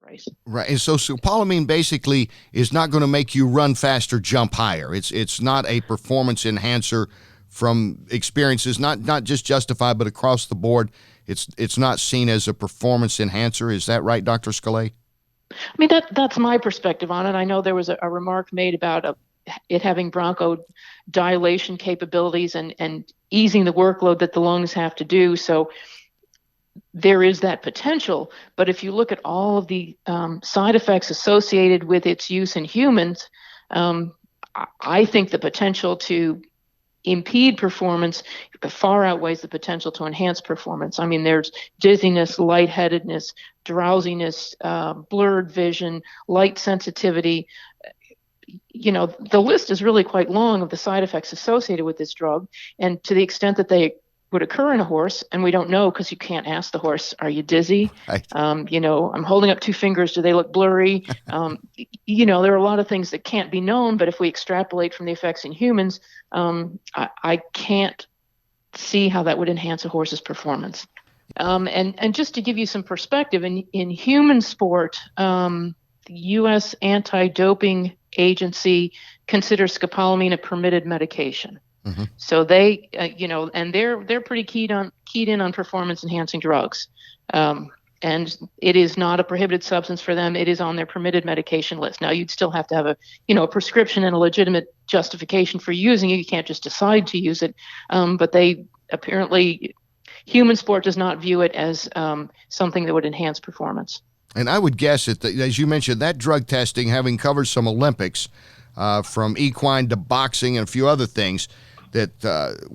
race. Right. And so scopolamine basically is not going to make you run faster, jump higher. It's not a performance enhancer from experiences, not just Justified, but across the board. It's not seen as a performance enhancer. Is that right, Dr. Scollay? I mean, that's my perspective on it. I know there was a remark made about it having bronchodilation capabilities and easing the workload that the lungs have to do. So there is that potential. But if you look at all of the side effects associated with its use in humans, I think the potential to impede performance far outweighs the potential to enhance performance. I mean, there's dizziness, lightheadedness, drowsiness, blurred vision, light sensitivity. The list is really quite long of the side effects associated with this drug. And to the extent that they would occur in a horse, and we don't know because you can't ask the horse, are you dizzy? Right. I'm holding up 2 fingers. Do they look blurry? There are a lot of things that can't be known, but if we extrapolate from the effects in humans, I can't see how that would enhance a horse's performance. And just to give you some perspective, in human sport, the U.S. Anti-Doping Agency considers scopolamine a permitted medication. Mm-hmm. So they, and they're pretty keyed in on performance enhancing drugs. And it is not a prohibited substance for them. It is on their permitted medication list. Now, you'd still have to have a prescription and a legitimate justification for using it. You can't just decide to use it. But they apparently, human sport does not view it as something that would enhance performance. And I would guess that, as you mentioned, that drug testing, having covered some Olympics, from equine to boxing and a few other things, that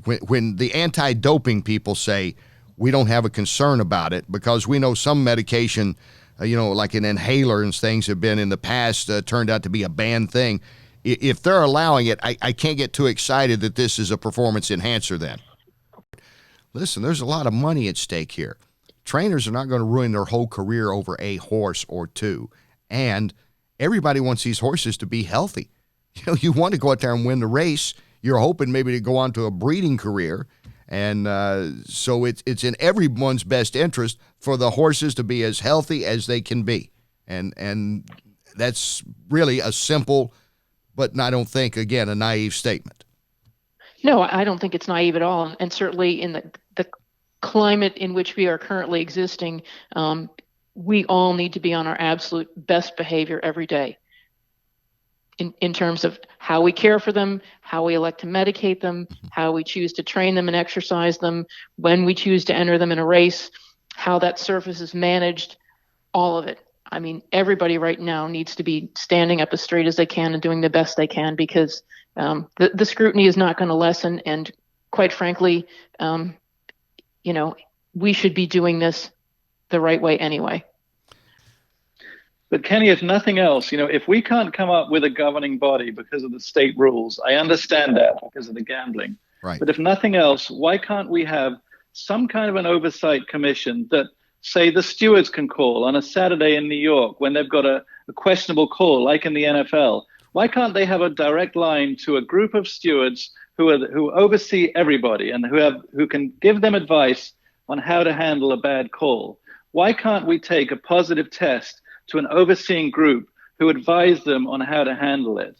when the anti-doping people say we don't have a concern about it because we know some medication, like an inhaler and things have been in the past turned out to be a banned thing. If they're allowing it, I can't get too excited that this is a performance enhancer then. Listen, there's a lot of money at stake here. Trainers are not going to ruin their whole career over a horse or two. And everybody wants these horses to be healthy. You want to go out there and win the race. You're hoping maybe to go on to a breeding career. And so it's in everyone's best interest for the horses to be as healthy as they can be. And that's really a simple, but I don't think, again, a naive statement. No, I don't think it's naive at all. And certainly in the climate in which we are currently existing, we all need to be on our absolute best behavior every day. In terms of how we care for them, how we elect to medicate them, how we choose to train them and exercise them, when we choose to enter them in a race, how that surface is managed, all of it. I mean, everybody right now needs to be standing up as straight as they can and doing the best they can because the scrutiny is not going to lessen. And quite frankly, we should be doing this the right way anyway. But Kenny, if nothing else, if we can't come up with a governing body because of the state rules, I understand that because of the gambling. Right. But if nothing else, why can't we have some kind of an oversight commission that, say, the stewards can call on a Saturday in New York when they've got a questionable call, like in the NFL? Why can't they have a direct line to a group of stewards who oversee everybody and who can give them advice on how to handle a bad call? Why can't we take a positive test to an overseeing group who advise them on how to handle it?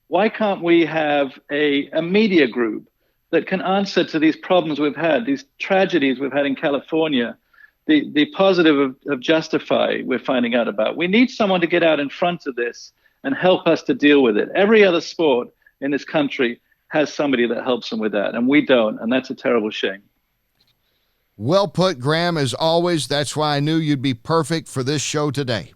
Why can't we have a media group that can answer to these problems we've had, these tragedies we've had in California, the positive of Justify we're finding out about? We need someone to get out in front of this and help us to deal with it. Every other sport in this country has somebody that helps them with that, and we don't, and that's a terrible shame. Well put, Graham, as always. That's why I knew you'd be perfect for this show today.